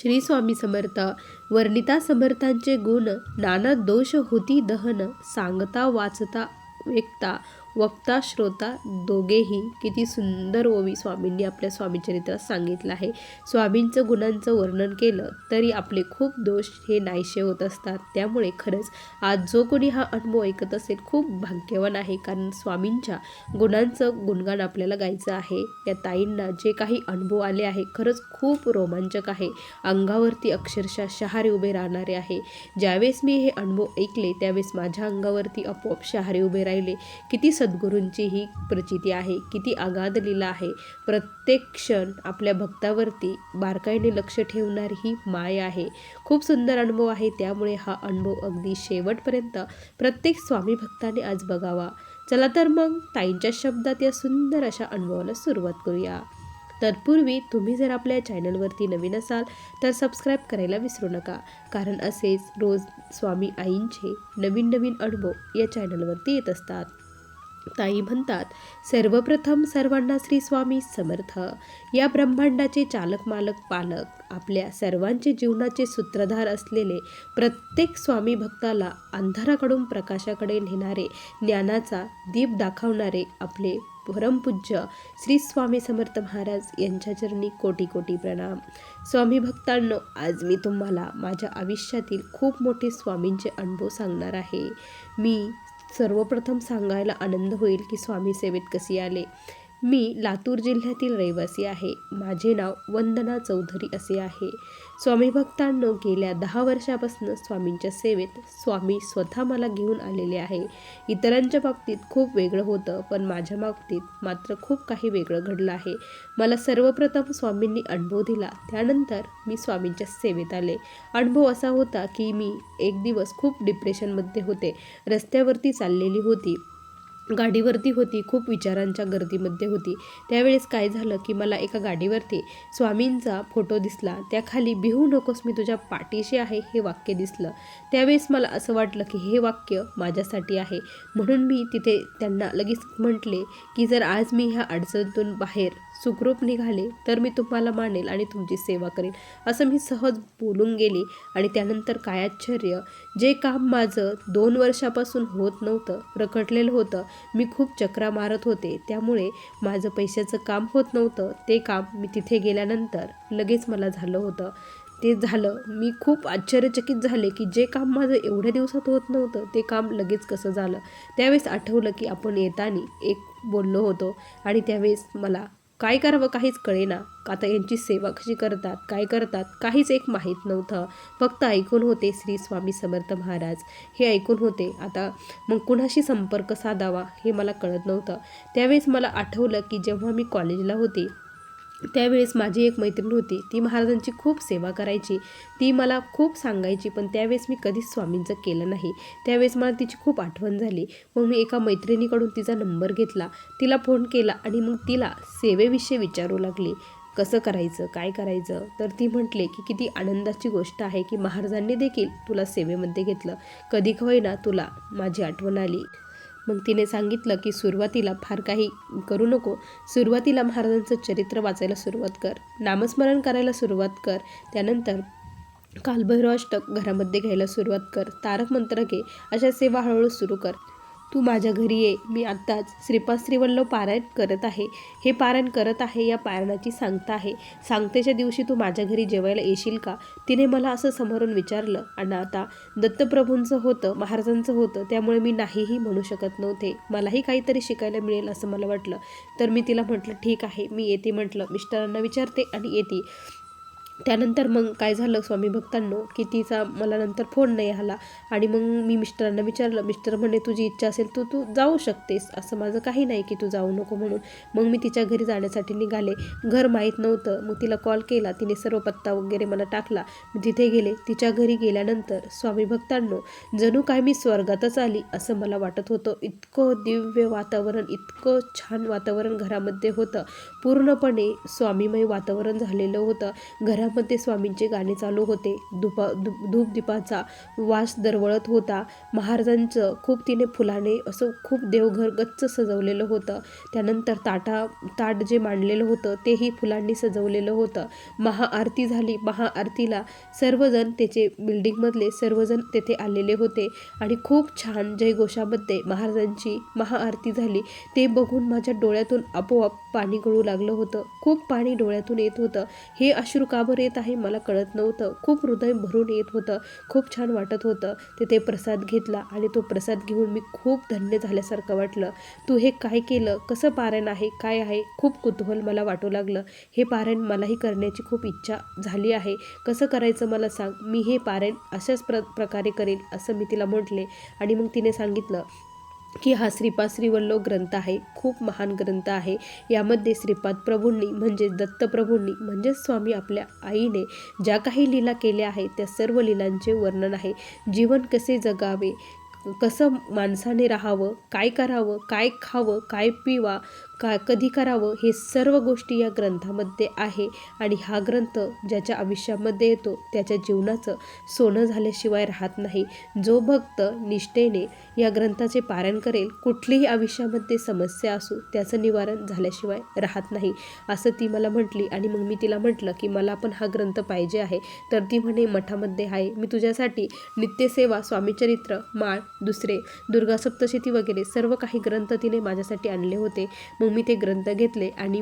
श्री स्वामी समर्थ. वर्णिता समर्थांचे गुण, नाना दोष होती दहन, सांगता वाचता व्यक्ता वक्ता श्रोता दोघेही. किती सुंदर ओवी स्वामींनी आपल्या स्वामीचरित्रात सांगितलं आहे. स्वामींचं गुणांचं वर्णन केलं तरी आपले खूप दोष हे नाहीसे होत असतात. त्यामुळे खरंच आज जो कोणी हा अनुभव ऐकत असेल खूप भाग्यवान आहे, कारण स्वामींच्या गुणांचं गुणगान आपल्याला गायचं आहे. या ताईंना जे काही अनुभव आले आहे खरंच खूप रोमांचक आहे. अंगावरती अक्षरशः शहारे उभे राहणारे आहे. ज्यावेळेस मी हे अनुभव ऐकले त्यावेळेस माझ्या अंगावरती आपोआप शहारे उभे राहिले. किती सद्गुरूंची ही प्रचिती आहे, किती अगाध लीला आहे. प्रत्येक क्षण आपल्या भक्तावरती बारकाईने लक्ष ठेवणारी ही माया आहे. खूप सुंदर अनुभव आहे. त्यामुळे हा अनुभव अगदी शेवटपर्यंत प्रत्येक स्वामी भक्ताने आज बघावा. चला तर मग ताईंच्या शब्दात या सुंदर अशा अनुभवाला सुरुवात करूया. तत्पूर्वी तुम्ही जर आपल्या चॅनलवरती नवीन असाल तर सबस्क्राईब करायला विसरू नका, कारण असेच रोज स्वामी आईंचे नवीन नवीन अनुभव या चॅनलवरती येत असतात. ताई म्हणतात, सर्वप्रथम सर्वांना श्री स्वामी समर्थ. या ब्रह्मांडाचे चालक मालक पालक, आपल्या सर्वांचे जीवनाचे सूत्रधार असलेले, प्रत्येक स्वामी भक्ताला अंधाराकडून प्रकाशाकडे नेणारे, ज्ञानाचा दीप दाखवणारे आपले परमपूज्य श्री स्वामी समर्थ महाराज यांच्या चरणी कोटी कोटी प्रणाम. स्वामी भक्तांनो, आज मी तुम्हाला माझ्या आयुष्यातील खूप मोठे स्वामींचे अनुभव सांगणार आहे. मी सर्वप्रथम सांगायला आनंद होईल की स्वामी सेवेत कशी आले. मी लातूर जिल्ह्यातील रहिवासी आहे. माझे नाव वंदना चौधरी असे आहे. स्वामी भक्तांनो, गेल्या 10 वर्षापासून स्वामींच्या सेवेत स्वामी स्वतः मला घेऊन आलेले आहे. इतरांच्या बाबतीत खूप वेगळं होतं, पण माझ्या बाबतीत मात्र खूप काही वेगळं घडलं आहे. मला सर्वप्रथम स्वामींनी अनुभव दिला, त्यानंतर मी स्वामींच्या सेवेत आले. अनुभव असा होता की मी एक दिवस खूप डिप्रेशनमध्ये होते. रस्त्यावरती चाललेली होती, गाडीवरती होती, खूप विचारांच्या गर्दीमध्ये होती. त्यावेळेस काय झालं की मला एका गाडीवरती स्वामींचा फोटो दिसला. त्याखाली भिवू नकोस, मी तुझ्या पाठीशी आहे हे वाक्य दिसलं. त्यावेळेस मला असं वाटलं की हे वाक्य माझ्यासाठी आहे. म्हणून मी तिथे त्यांना लगेच म्हटले की जर आज मी ह्या अडचणीतून बाहेर सुखरूप निघाले तर मी तुम्हाला मानेल आणि तुमची सेवा करेल, असं मी सहज बोलून गेले. आणि त्यानंतर काय आश्चर्य, जे काम माझं 2 वर्षापासून होत नव्हतं, रखडलेलं होतं, मी खूप चक्रा मारत होते, त्यामुळे माझं पैशाचं काम होत नव्हतं, ते काम मी तिथे गेल्यानंतर लगेच मला झालं होतं. ते झालं. मी खूप आश्चर्यचकित झाले की जे काम माझं एवढ्या दिवसात होत नव्हतं ते काम लगेच कसं झालं. त्यावेळेस आठवलं की आपण येताना एक बोललो होतो, आणि त्यावेळेस मला काय करावं काहीच कळेना. आता यांची सेवा कशी करतात, काय करतात, काहीच एक माहीत नव्हतं. फक्त ऐकून होते श्री स्वामी समर्थ महाराज, हे ऐकून होते. आता मग कुणाशी संपर्क साधावा हे मला कळत नव्हतं. त्यावेळेस मला आठवलं की जेव्हा मी कॉलेजला होती त्यावेळेस माझी एक मैत्रीण होती, ती महाराजांची खूप सेवा करायची. ती मला खूप सांगायची, पण त्यावेळेस मी कधीच स्वामींचं केलं नाही. त्यावेळेस मला तिची खूप आठवण झाली. मग मी एका मैत्रिणीकडून तिचा नंबर घेतला, तिला फोन केला आणि मग तिला सेवेविषयी विचारू लागली, कसं करायचं, काय करायचं. तर ती म्हटले की किती आनंदाची गोष्ट आहे की महाराजांनी देखील तुला सेवेमध्ये घेतलं, कधी का होईना तुला माझी आठवण आली. मग तिने सांगितलं की सुरुवातीला फार काही करू नको, सुरुवातीला महाराजांचं चरित्र वाचायला सुरुवात कर, नामस्मरण करायला सुरुवात कर, त्यानंतर कालभैरवाष्टक घरामध्ये घ्यायला सुरुवात कर, तारक मंत्र घे, अशा सेवा हळूहळू सुरू कर. तू माझ्या घरी ये, मी आत्ताच श्रीपाद श्रीवल्लभ पारायण करत आहे, हे पारायण करत आहे, या पारायणाची सांगता आहे, सांगतेच्या दिवशी तू माझ्या घरी जेवायला येशील का. तिने मला असं समोरून विचारलं. आणि आता दत्तप्रभूंचं होतं, महाराजांचं होतं, त्यामुळे मी नाहीही म्हणू शकत नव्हते. मलाही काहीतरी शिकायला मिळेल असं मला वाटलं. तर मी तिला म्हटलं ठीक आहे मी येते, म्हटलं मिस्टरांना विचारते आणि येते. त्यानंतर मग काय झालं स्वामी भक्तांनो की तिचा मला नंतर फोन नाही आला. आणि मग मी मिस्टरांना विचारलं, मिस्टर म्हणे तुझी इच्छा असेल तू जाऊ शकतेस, असं माझं काही नाही की तू जाऊ नको म्हणून. मग मी तिच्या घरी जाण्यासाठी निघाले. घर माहीत नव्हतं, मग तिला कॉल केला, तिने सर्व पत्ता वगैरे मला टाकला. मी तिथे गेले. तिच्या घरी गेल्यानंतर स्वामी भक्तांनो जणू काय मी स्वर्गातच आली असं मला वाटत होतं. इतकं दिव्य वातावरण, इतकं छान वातावरण घरामध्ये होतं, पूर्णपणे स्वामीमय वातावरण झालेलं होतं. घरामध्ये स्वामींचे गाणे चालू होते. धूपदीपाचा वास दरवळत होता. महाराजांचं खूप तिने फुलाने असं खूप देवघर गच्च सजवलेलं होतं. त्यानंतर ताट जे मांडलेलं होतं तेही फुलांनी सजवलेलं होतं. महाआरती झाली. महाआरतीला सर्वजण त्याचे बिल्डिंगमधले सर्वजण तेथे आलेले होते आणि खूप छान जयघोषामध्ये महाराजांची महाआरती झाली. ते बघून माझ्या डोळ्यातून आपोआप पाणी गळू लागलं होतं. खूप पाणी डोळ्यातून येत होतं. हे अश्रू का बरं येत आहे मला कळत नव्हतं. खूप हृदय भरून येत होतं. खूप छान वाटत होतं. ते प्रसाद घेतला आणि तो प्रसाद घेऊन मी खूप धन्य झाल्यासारखं वाटलं. तू हे काय केलं, कसं पारायण आहे, काय आहे, खूप कुतूहल मला वाटू लागलं. हे पारायण मलाही करण्याची खूप इच्छा झाली आहे. कसं करायचं मला सांग, मी हे पारायण अशाच प्रकारे करेन असं मी तिला म्हटले. आणि मग तिने सांगितलं की हा श्रीपाद श्रीवल्लभ ग्रंथ आहे, खूप महान ग्रंथ आहे. यामध्ये श्रीपाद प्रभूंनी म्हणजेच दत्तप्रभूंनी म्हणजेच स्वामी आपल्या आईने ज्या काही लीला केल्या आहेत त्या सर्व लीलांचे वर्णन आहे. जीवन कसे जगावे, कसं माणसाने राहावं, काय करावं, काय खावं, काय पिवा, कधी करावं, हे सर्व गोष्टी या ग्रंथामध्ये आहे. आणि हा ग्रंथ ज्याच्या आयुष्यामध्ये येतो त्याच्या जीवनाचं सोनं झाल्याशिवाय राहत नाही. जो भक्त निष्ठेने या ग्रंथाचे पारायण करेल, कुठलीही आयुष्यामध्ये समस्या असो त्याचं निवारण झाल्याशिवाय राहत नाही असं ती मला म्हटली. आणि मग मी तिला म्हटलं की मला पण हा ग्रंथ पाहिजे आहे. तर ती म्हणे मठामध्ये आहे. मी तुझ्यासाठी नित्यसेवा, स्वामीचरित्र, माळ, दुसरे, दुर्गा सप्तशती वगैरे सर्व काही ग्रंथ तिने माझ्यासाठी आणले होते. मग मी ते ग्रंथ घेतले आणि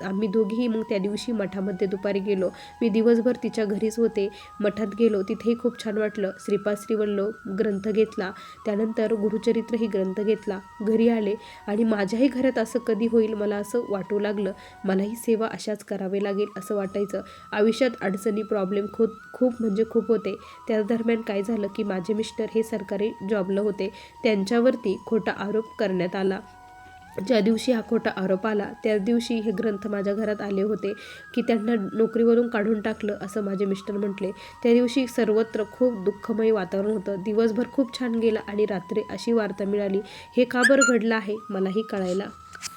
आम्ही दोघीही मग त्या दिवशी मठामध्ये दुपारी गेलो. मी दिवसभर तिच्या घरीच होते. मठात गेलो, तिथेही खूप छान वाटलं. श्रीपाद श्रीवल्लभ ग्रंथ घेतला. त्यानंतर गुरुचरित्र ही ग्रंथ घेतला. घरी आले आणि माझ्याही घरात असं कधी होईल मला असं वाटू लागलं. मलाही सेवा अशाच करावे लागेल असं वाटायचं. आयुष्यात अडचणी, प्रॉब्लेम खूप म्हणजे खूप होते. त्या दरम्यान काय झालं की माझे मिस्टर हे सरकारी जॉबला होते. त्यांच्यावरती खोटा आरोप करण्यात आला. ज्या दिवशी हा खोटा आरोप आला त्याच दिवशी हे ग्रंथ माझ्या घरात आले होते की त्यांना नोकरीवरून काढून टाकलं असं माझे मिस्टर म्हटले. त्या दिवशी सर्वत्र खूप दुःखमय वातावरण होतं. दिवसभर खूप छान गेला आणि रात्री अशी वार्ता मिळाली. हे का बरं घडलं आहे मलाही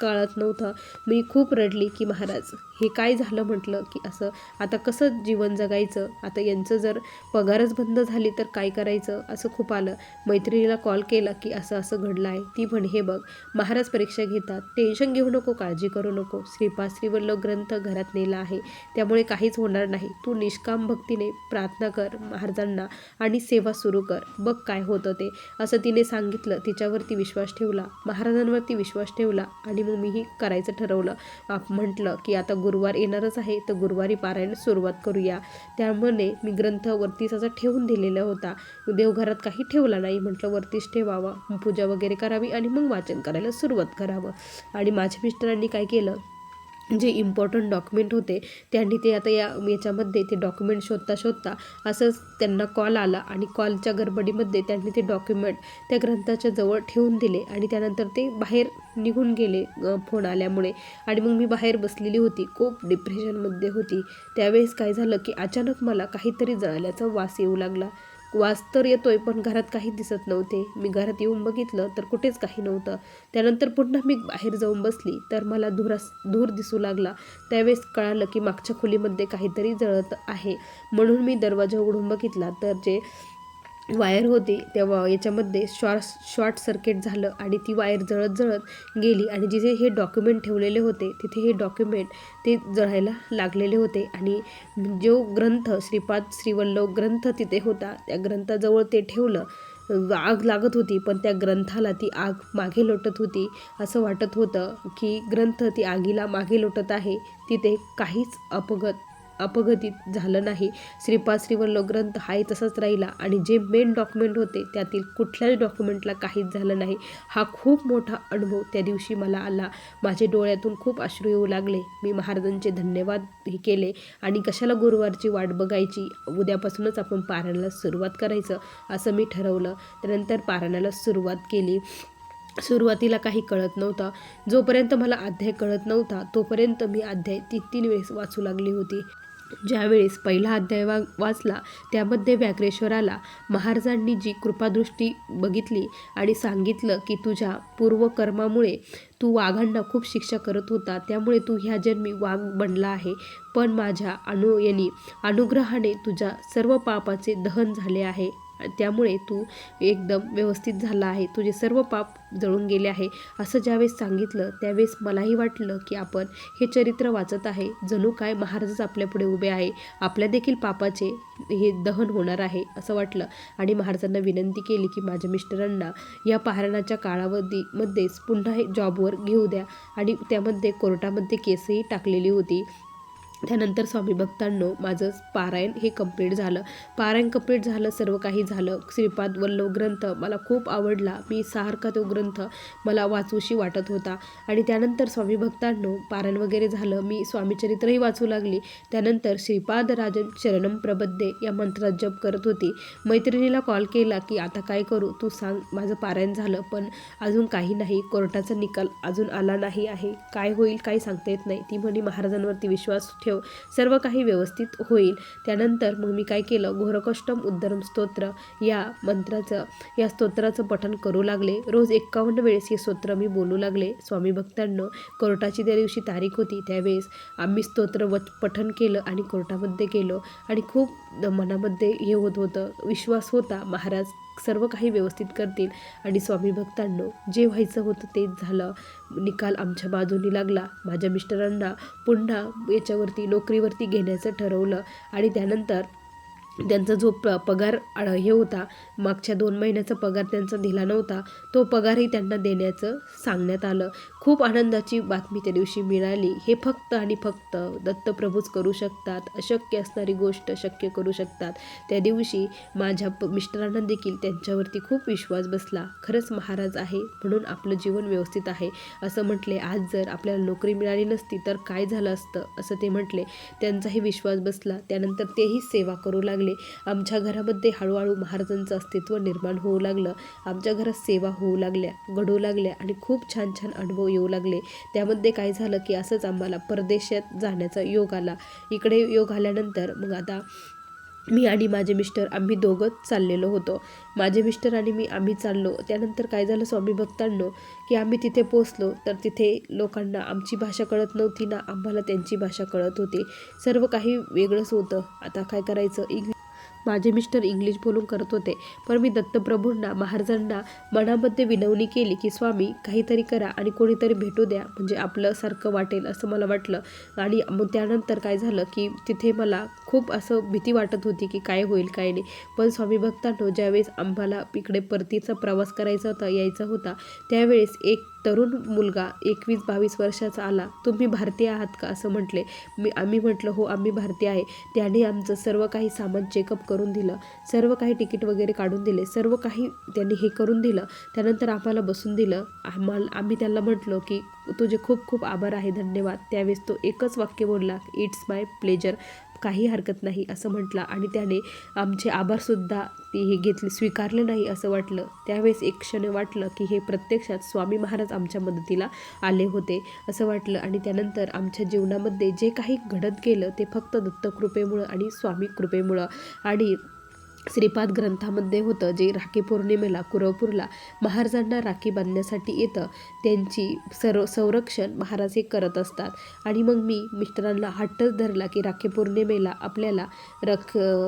कळत नव्हतं. मी खूप रडली की महाराज हे काय झालं, म्हटलं की असं आता कसं जीवन जगायचं, आता यांचं जर पगारच बंद झाली तर काय करायचं, असं खूप आलं. मैत्रिणीला कॉल केला की असं असं घडलं आहे. ती म्हणे हे बघ महाराज परीक्षा घेतात, टेन्शन घेऊ नको, काळजी करू नको. श्रीपाद श्रीवल्लभ ग्रंथ घरात नेला आहे त्यामुळे काहीच होणार नाही. तू निष्काम भक्तीने प्रार्थना कर महाराजांना आणि सेवा सुरू कर, बघ काय होतं ते, असं तिने सांगितलं. तिच्यावरती विश्वास ठेवला, महाराजांवरती विश्वास ठेवला आणि मग मीही करायचं ठरवलं. म्हटलं की आता गुरुवार येणारच आहे तर गुरुवारी पारायण सुरुवात करूया. त्यामुळे मी ग्रंथ वरतीच असा ठेवून दिलेला होता. देवघरात काही ठेवला नाही. म्हटलं वरतीच ठेवावा, पूजा वगैरे करावी आणि मग वाचन करायला सुरुवात करावं. आणि माझ्या मिस्टरांनी काय केलं, जे इम्पॉर्टंट डॉक्युमेंट होते त्यांनी ते आता याच्यामध्ये ते डॉक्युमेंट शोधता असंच त्यांना कॉल आला आणि कॉलच्या गडबडीमध्ये त्यांनी ते डॉक्युमेंट त्या ग्रंथाच्या जवळ ठेवून दिले आणि त्यानंतर ते बाहेर निघून गेले फोन आल्यामुळे. आणि मग मी बाहेर बसलेली होती, खूप डिप्रेशनमध्ये होती. त्यावेळेस काय झालं की अचानक मला काहीतरी जळाल्याचा वास येऊ लागला. वास तर येतोय पण घरात काही दिसत नव्हते. मी घरात येऊन बघितलं तर कुठेच काही नव्हतं. त्यानंतर पुन्हा मी बाहेर जाऊन बसली तर मला धूर दिसू लागला. त्यावेळेस कळालं की मागच्या खोलीमध्ये काहीतरी जळत आहे. म्हणून मी दरवाजा उघडून बघितला तर जे वायर होती तेव्हा याच्यामध्ये शॉर्ट सर्किट झालं आणि ती वायर जळत गेली आणि जिथे हे डॉक्युमेंट ठेवलेले होते तिथे हे डॉक्युमेंट ते जळायला लागलेले होते. आणि जो ग्रंथ श्रीपाद श्रीवल्लभ ग्रंथ तिथे होता त्या ग्रंथाजवळ ते ठेवलं. आग लागत होती पण त्या ग्रंथाला ती आग मागे लोटत होती. असं वाटत होतं की ग्रंथ ती आगीला मागे लोटत आहे. तिथे काहीच अपघटित झालं नाही. श्रीपाद श्रीवल्लभ ग्रंथ हाही तसाच राहिला आणि जे मेन डॉक्युमेंट होते त्यातील कुठल्याच डॉक्युमेंटला काहीच झालं नाही. हा खूप मोठा अनुभव त्या दिवशी मला आला. माझे डोळ्यातून खूप अश्रू येऊ लागले. मी महाराजांचे धन्यवाद केले आणि कशाला गुरुवारची वाट बघायची, उद्यापासूनच आपण पारायणाला सुरुवात करायचं असं मी ठरवलं. त्यानंतर पारायणाला सुरुवात केली. सुरुवातीला काही कळत नव्हतं. जोपर्यंत मला अध्याय कळत नव्हता तोपर्यंत मी अध्याय 3 वेळेस वाचू लागली होती. ज्यावेळेस पहिला अध्याय वाचला त्यामध्ये व्याघ्रेश्वराला महाराजांनी जी कृपादृष्टी बघितली आणि सांगितलं की तुझ्या पूर्वकर्मामुळे तू वाघांना खूप शिक्षा करत होता, त्यामुळे तू ह्या जन्मी वाघ बनला आहे. पण माझ्या अनुग्रहाने तुझ्या सर्व पापाचे दहन झाले आहे, त्यामुळे तू एकदम व्यवस्थित झाला आहे, तुझे सर्व पाप जळून गेले आहे. असं ज्यावेळेस सांगितलं त्यावेळेस मलाही वाटलं की आपण हे चरित्र वाचत आहे, जणू काय महाराजच आपल्यापुढे उभे आहे, आपल्या देखील पापाचे हे दहन होणार आहे असं वाटलं. आणि महाराजांना विनंती केली की माझ्या मिस्टरांना या पारायणाच्या कालावधीमध्येच पुन्हा हे जॉबवर घेऊ द्या. आणि त्यामध्ये कोर्टामध्ये केसही टाकलेली होती. त्यानंतर स्वामी भक्तांनो माझं पारायण हे कंप्लीट झालं, सर्व काही झालं. श्रीपाद वल्लभ ग्रंथ मला खूप आवडला, मी सारखा तो ग्रंथ मला वाचूशी वाटत होता. आणि त्यानंतर स्वामी भक्तांनो पारायण वगैरे झालं, मी स्वामीचरित्रही वाचू लागली. त्यानंतर श्रीपाद राजन शरणम प्रबद्धे या मंत्रात जप करत होती. मैत्रिणीला कॉल केला की आता काय करू, तू सांग. माझं पारायण झालं पण अजून काही नाही, कोर्टाचा निकाल अजून आला नाही आहे, काय होईल काही सांगता येत नाही. ती म्हणे महाराजांवरती विश्वास ठेव, सर्व काही व्यवस्थित होईल. त्यानंतर मग मी काय केलं, घोरकष्टम उद्धरम स्तोत्र या स्तोत्राचं पठण करू लागले. रोज 51 वेळेस हे स्तोत्र मी बोलू लागले. स्वामी भक्तांनो कोर्टाची त्या दिवशी तारीख होती, त्यावेळेस आम्ही स्तोत्र पठण केलं आणि कोर्टामध्ये गेलो. आणि खूप मनामध्ये हे होतं, विश्वास होता महाराज सर्व काही व्यवस्थित करतील. आणि स्वामी भक्तांनो जे व्हायचं होतं तेच झालं, निकाल आमच्या बाजूनी लागला. माझ्या मिस्टरांना पुन्हा याच्यावरती नोकरीवरती घेण्याचं ठरवलं. आणि त्यानंतर त्यांचा जो पगार हे होता, मागच्या 2 महिन्याचा पगार त्यांचा दिला नव्हता, तो पगारही त्यांना देण्याचं सांगण्यात आलं. खूप आनंदाची बातमी त्या दिवशी मिळाली. हे फक्त आणि फक्त दत्तप्रभूच करू शकतात, अशक्य असणारी गोष्ट शक्य करू शकतात. त्या दिवशी माझ्या मिस्टरांना देखील त्यांच्यावरती खूप विश्वास बसला. खरंच महाराज आहे म्हणून आपलं जीवन व्यवस्थित आहे असं म्हटले. आज जर आपल्याला नोकरी मिळाली नसती तर काय झालं असतं असं ते म्हटले. त्यांचाही विश्वास बसला. त्यानंतर तेही सेवा करू लागले. आमच्या घरामध्ये हळूहळू महाराजांचं अस्तित्व निर्माण होऊ लागलं. आमच्या घरात सेवा होऊ लागल्या, घडू लागल्या आणि खूप छान छान अनुभव येऊ लागले. त्यामध्ये काय झालं की असंच आम्हाला परदेशात जाण्याचा योग आला. इकडे योग आल्यानंतर मग आता मी आणि माझे मिस्टर आम्ही दोघंच चाललेलो होतो. माझे मिस्टर आणि आम्ही चाललो. त्यानंतर काय झालं स्वामी भक्तांनो की आम्ही तिथे पोचलो तर तिथे लोकांना आमची भाषा कळत नव्हती ना आम्हाला त्यांची भाषा कळत होती. सर्व काही वेगळंच होतं. आता काय करायचं, माझे मिस्टर इंग्लिश बोलून करत होते. पण मी दत्तप्रभूंना महाराजांना मनामध्ये विनवणी केली की स्वामी काहीतरी करा आणि कोणीतरी भेटू द्या, म्हणजे आपलं सारखं वाटेल असं मला वाटलं. आणि मग त्यानंतर काय झालं की तिथे मला खूप असं भीती वाटत होती की काय होईल काय नाही. पण स्वामी भक्तांनो ज्यावेळेस आम्हाला इकडे परतीचा प्रवास करायचा होता, यायचा होता, त्यावेळेस एक तरुण मुलगा 21-22 वर्षाचा आला. तुम्ही भारतीय आहात का असं म्हटले. आम्ही म्हटलं हो आम्ही भारतीय आहे. त्याने आमचं सर्व काही सामान चेकअप करून दिलं, सर्व काही तिकीट वगैरे काढून दिले, सर्व काही त्यांनी हे करून दिलं. त्यानंतर आम्हाला बसून दिलं. आम्ही त्याला म्हटलो की तुझे खूप खूप आभार आहे, धन्यवाद. त्यावेळेस तो एकच वाक्य बोलला, इट्स माय प्लेजर, काही हरकत नाही असं म्हटलं. आणि त्याने आमचे आभारसुद्धा हे स्वीकारले नाही असं वाटलं. त्यावेळेस एक क्षण वाटलं की हे प्रत्यक्षात स्वामी महाराज आमच्या मदतीला आले होते असं वाटलं. आणि त्यानंतर आमच्या जीवनामध्ये जे काही घडत गेलं ते फक्त दत्तकृपेमुळं आणि स्वामी कृपेमुळं. आणि श्रीपाद ग्रंथामध्ये होतं जे राखी पौर्णिमेला कुरवपूरला महाराजांना राखी बांधण्यासाठी येतं, त्यांची संरक्षण महाराज हे करत असतात. आणि मग मी मिस्टरांना हट्टच धरला की राखी पौर्णिमेला आपल्याला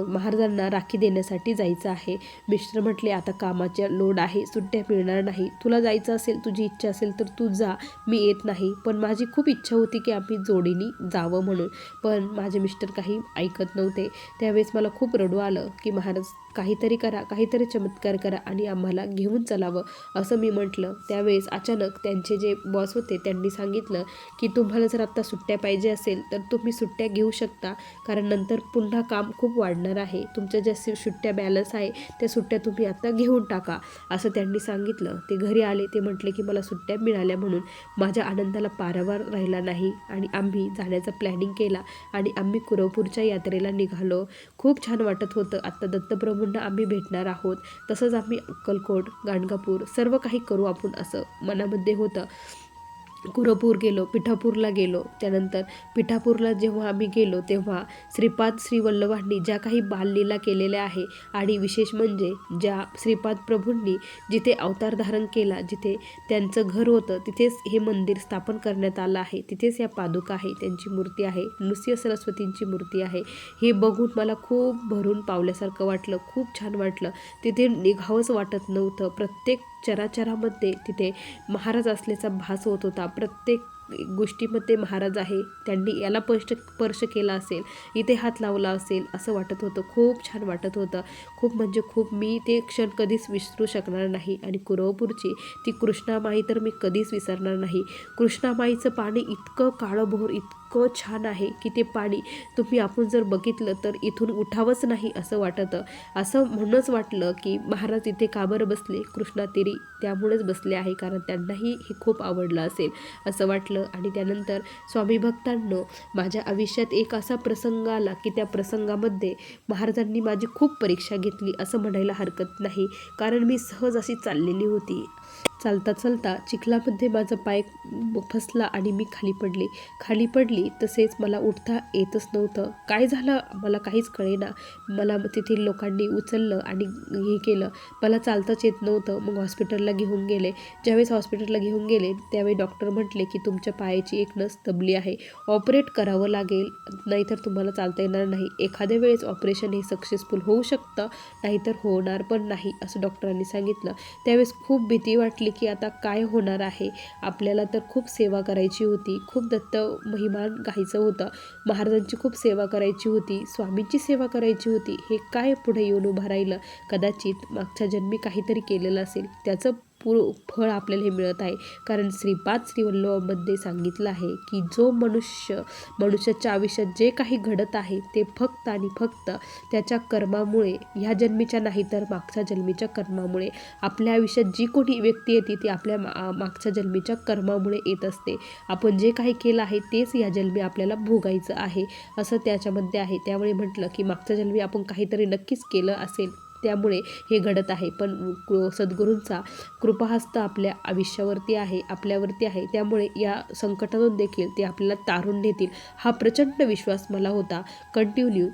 महाराजांना राखी देण्यासाठी जायचं आहे. मिस्टर म्हटले आता कामाच्या लोड आहे, सुट्ट्या मिळणार नाही, तुला जायचं असेल, तुझी इच्छा असेल तर तू जा, मी येत नाही. पण माझी खूप इच्छा होती की आम्ही जोडीने जावं म्हणून, पण माझे मिस्टर काही ऐकत नव्हते. त्यावेळेस मला खूप रडू आलं की महाराज काहीतरी करा, काहीतरी चमत्कार करा आणि आम्हाला घेऊन चलावं असं मी म्हटलं. त्यावेळेस अचानक त्यांचे जे बॉस होते त्यांनी सांगितलं की तुम्हाला जर आत्ता सुट्ट्या पाहिजे असेल तर तुम्ही सुट्ट्या घेऊ शकता, कारण नंतर पुन्हा काम खूप वाढणार आहे, तुमच्या ज्या सुट्ट्या बॅलन्स आहे त्या सुट्ट्या तुम्ही आत्ता घेऊन टाका असं त्यांनी सांगितलं. ते घरी आले, ते म्हटले की मला सुट्ट्या मिळाल्या म्हणून. माझ्या आनंदाला पारावार राहिला नाही आणि आम्ही जाण्याचा प्लॅनिंग केला आणि आम्ही कुरवपूरच्या यात्रेला निघालो. खूप छान वाटत होतं. आत्ता दत्तप्रभूंना आम्ही भेटणार आहोत, तसंच आम्ही अक्कलकोट, गाणगापूर सर्व काही करू आपण असं मनामध्ये होतं. कुरपूर गेलो, पिठापूरला गेलो. त्यानंतर पिठापूरला जेव्हा आम्ही गेलो तेव्हा श्रीपाद श्री वल्लभांनी ज्या काही बाललीला केलेल्या आहे आणि विशेष म्हणजे ज्या श्रीपाद प्रभूंनी जिथे अवतार धारण केला, जिथे त्यांचं घर होतं, तिथेच हे मंदिर स्थापन करण्यात आलं आहे. तिथेच या पादुका आहे, त्यांची मूर्ती आहे, नृसिंह सरस्वतींची मूर्ती आहे. हे बघून मला खूप भरून पावल्यासारखं वाटलं, खूप छान वाटलं. तिथे निघावंच वाटत नव्हतं. प्रत्येक चराचरामध्ये तिथे महाराज असल्याचा भास होत होता. प्रत्येक गोष्टीमध्ये महाराज आहे, त्यांनी याला स्पर्श केला असेल, इथे हात लावला असेल असं वाटत होतं. खूप छान वाटत होतं, खूप म्हणजे खूप. मी ते क्षण कधीच विसरू शकणार नाही. आणि कुरवपूरची ती कृष्णामाई तर मी कधीच विसरणार नाही. कृष्णामाईचं पाणी इतकं काळंभोर, इतकं छान आहे की ते पाणी आपण जर बघितलं तर इथून उठावंच नाही असं वाटतं. असं म्हणूनच वाटलं की महाराज इथे का बरं बसले, कृष्णातीरी त्यामुळेच बसले आहे, कारण त्यांनाही हे खूप आवडलं असेल असं वाटलं. आणि त्यानंतर स्वामी भक्तांनो, माझ्या आयुष्यात एक असा प्रसंग आला की त्या प्रसंगामध्ये महाराजांनी माझी खूप परीक्षा घेतली असं म्हणायला हरकत नाही. कारण मी सहज अशी चाललेली होती. चालता चालता चिखलामध्ये माझा पाय फसला आणि मी खाली पडली. तसेच मला उठता येतच नव्हतं. काय झालं मला काहीच कळेना. मला तेथील लोकांनी उचललं आणि हे केलं. मला चालताच येत नव्हतं. मग हॉस्पिटलला घेऊन गेले. ज्यावेळेस हॉस्पिटलला घेऊन गेले त्यावेळी डॉक्टर म्हटले की तुमच्या पायाची एक नस दबली आहे, ऑपरेट करावं लागेल, नाहीतर तुम्हाला चालता येणार नाही. एखाद्या वेळेस ऑपरेशन हे सक्सेसफुल होऊ शकतं, नाहीतर होणार पण नाही असं डॉक्टरांनी सांगितलं. त्यावेळेस खूप भीती वाटली की आता काय होणार आहे. आपल्याला तर खूप सेवा करायची होती, खूप दत्त महिमान गायचं होतं, महाराजांची खूप सेवा करायची होती, स्वामींची सेवा करायची होती. हे काय पुढे येऊन उभं राहिलं. कदाचित मागच्या जन्मी काहीतरी केलेलं असेल, त्याचं फळ आपल्याला हे मिळत आहे. कारण श्रीपाद श्रीवल्लभामध्ये सांगितलं आहे की जो मनुष्याच्या आयुष्यात जे काही घडत आहे ते फक्त आणि फक्त त्याच्या कर्मामुळे, ह्या जन्मीच्या नाही तर मागच्या जन्मीच्या कर्मामुळे, आपल्या आयुष्यात जी कोणी व्यक्ती येते ती आपल्या मागच्या जन्मीच्या कर्मामुळे येत असते. आपण जे काही केलं आहे तेच या जन्मी आपल्याला भोगायचं आहे असं त्याच्यामध्ये आहे. त्यामुळे म्हटलं की मागच्या जन्मी आपण काहीतरी नक्कीच केलं असेल, त्यामुळे हे घडत आहे. पण सद्गुरूंचा कृपाहस्त आपल्या आयुष्यावरती आहे, आपल्यावरती आहे. त्यामुळे या संकटातून देखील ते आपल्याला तारून नेतील हा प्रचंड विश्वास मला होता. कंटिन्यू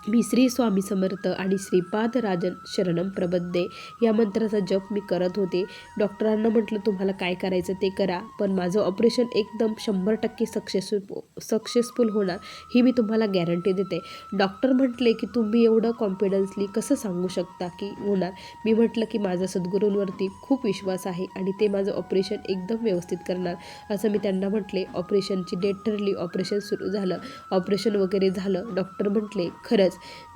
मी श्री स्वामी समर्थ आणि श्रीपाद राजन शरणम प्रबद्धे या मंत्राचा जप मी करत होते. डॉक्टरांना म्हटलं तुम्हाला काय करायचं ते करा, पण माझं ऑपरेशन एकदम 100% सक्सेसफुल होणार ही मी तुम्हाला गॅरंटी देते. डॉक्टर म्हटले की तुम्ही एवढं कॉन्फिडन्सली कसं सांगू शकता की होणार. मी म्हटलं की माझा सद्गुरूंवरती खूप विश्वास आहे आणि ते माझं ऑपरेशन एकदम व्यवस्थित करणार असं मी त्यांना म्हटले. ऑपरेशनची डेट ठरली, ऑपरेशन सुरू झालं, ऑपरेशन वगैरे झालं. डॉक्टर म्हटले खरंच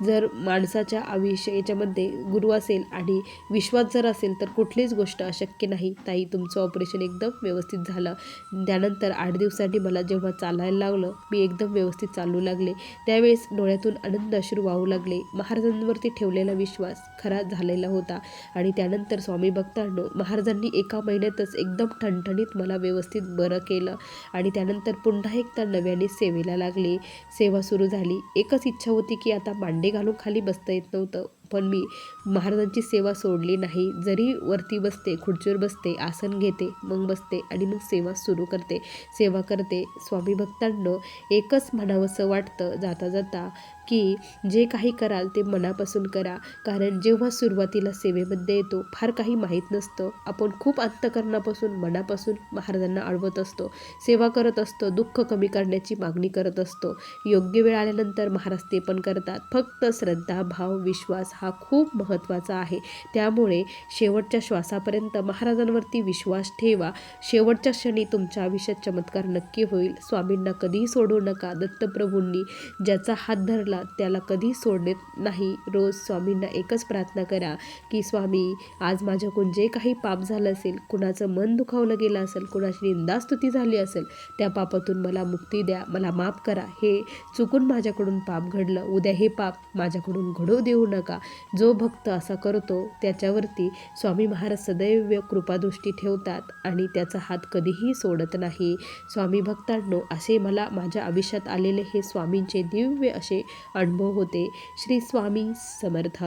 जर माणसाच्या आयुष्य याच्यामध्ये गुरु असेल आणि विश्वास जर असेल तर कुठलीच गोष्ट अशक्य नाही. ताई तुमचं ऑपरेशन एकदम व्यवस्थित झालं. त्यानंतर 8 दिवसांनी मला जेव्हा चालायला लागलं, मी एकदम व्यवस्थित चालू लागले. त्यावेळेस डोळ्यातून आनंद अश्रू वाहू लागले. महाराजांवरती ठेवलेला विश्वास खरा झालेला होता. आणि त्यानंतर स्वामी भक्तांनो, महाराजांनी एका महिन्यातच एकदम ठणठणीत मला व्यवस्थित बरं केलं. आणि त्यानंतर पुन्हा एकदा नव्याने सेवेला लागले. सेवा सुरू झाली. एकच इच्छा होती की आता मांडे घालून खाली बसता येत नव्हतं, पण मी महाराजांची सेवा सोडली नाही. जरी वरती बसते, खुर्चीवर बसते, आसन घेते, मग बसते आणि मग सेवा सुरू करते, सेवा करते. स्वामी भक्तांनो, एकच म्हणावंसं वाटतं जाता जाता की जे काही कराल ते मनापासून करा. कारण जेव्हा सुरुवातीला सेवेमध्ये येतो फार काही माहीत नसतं. आपण खूप अंतःकरणापासून, मनापासून महाराजांना आळवत असतो, सेवा करत असतो, दुःख कमी करण्याची मागणी करत असतो. योग्य वेळ आल्यानंतर महाराज ते पण करतात. फक्त श्रद्धा, भाव, विश्वास हा खूप महत्त्वाचा आहे. त्यामुळे शेवटच्या श्वासापर्यंत महाराजांवरती विश्वास ठेवा. शेवटच्या क्षणी तुमच्या आयुष्यात चमत्कार नक्की होईल. स्वामींना कधीही सोडू नका. दत्तप्रभूंनी ज्याचा हात धरला त्याला कधी सोडणे नाही. रोज स्वामींना एकच प्रार्थना करा की स्वामी, आज माझ्याकडून जे काही पाप झालं असेल, कुणाचं मन दुखावलं गेलं असेल, कुणाची निंदास्तुती झाली असेल, त्या पापातून मला मुक्ती द्या, मला माफ करा. हे चुकून माझ्याकडून पाप घडलं, उद्या हे पाप माझ्याकडून घडू देऊ नका. जो भक्त असा करतो त्याच्यावरती स्वामी महाराज सदैव कृपादृष्टी ठेवतात आणि त्याचा हात कधीही सोडत नाही. स्वामी भक्तांनो, असे मला माझ्या आयुष्यात आलेले हे स्वामींचे दिव्य असे अनुभव होते. श्री स्वामी समर्थ.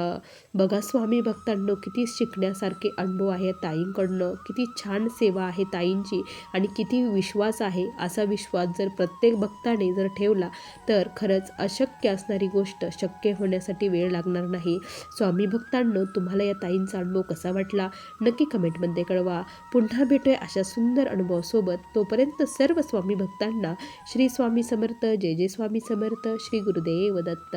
बघा स्वामी भक्तांनो, किती शिकण्यासारखे अनुभव आहे ताईंकडनं, किती छान सेवा आहे ताईंची आणि किती विश्वास आहे. असा विश्वास जर प्रत्येक भक्ताने जर ठेवला तर खरंच अशक्य असणारी गोष्ट शक्य होण्यासाठी वेळ लागणार नाही. स्वामी भक्तांनो, तुम्हाला या ताईंचा अनुभव कसा वाटला नक्की कमेंटमध्ये कळवा. पुन्हा भेटूया अशा सुंदर अनुभवासोबत. तोपर्यंत सर्व स्वामी भक्तांना श्री स्वामी समर्थ. जय जय स्वामी समर्थ. श्री गुरुदेव दत्त.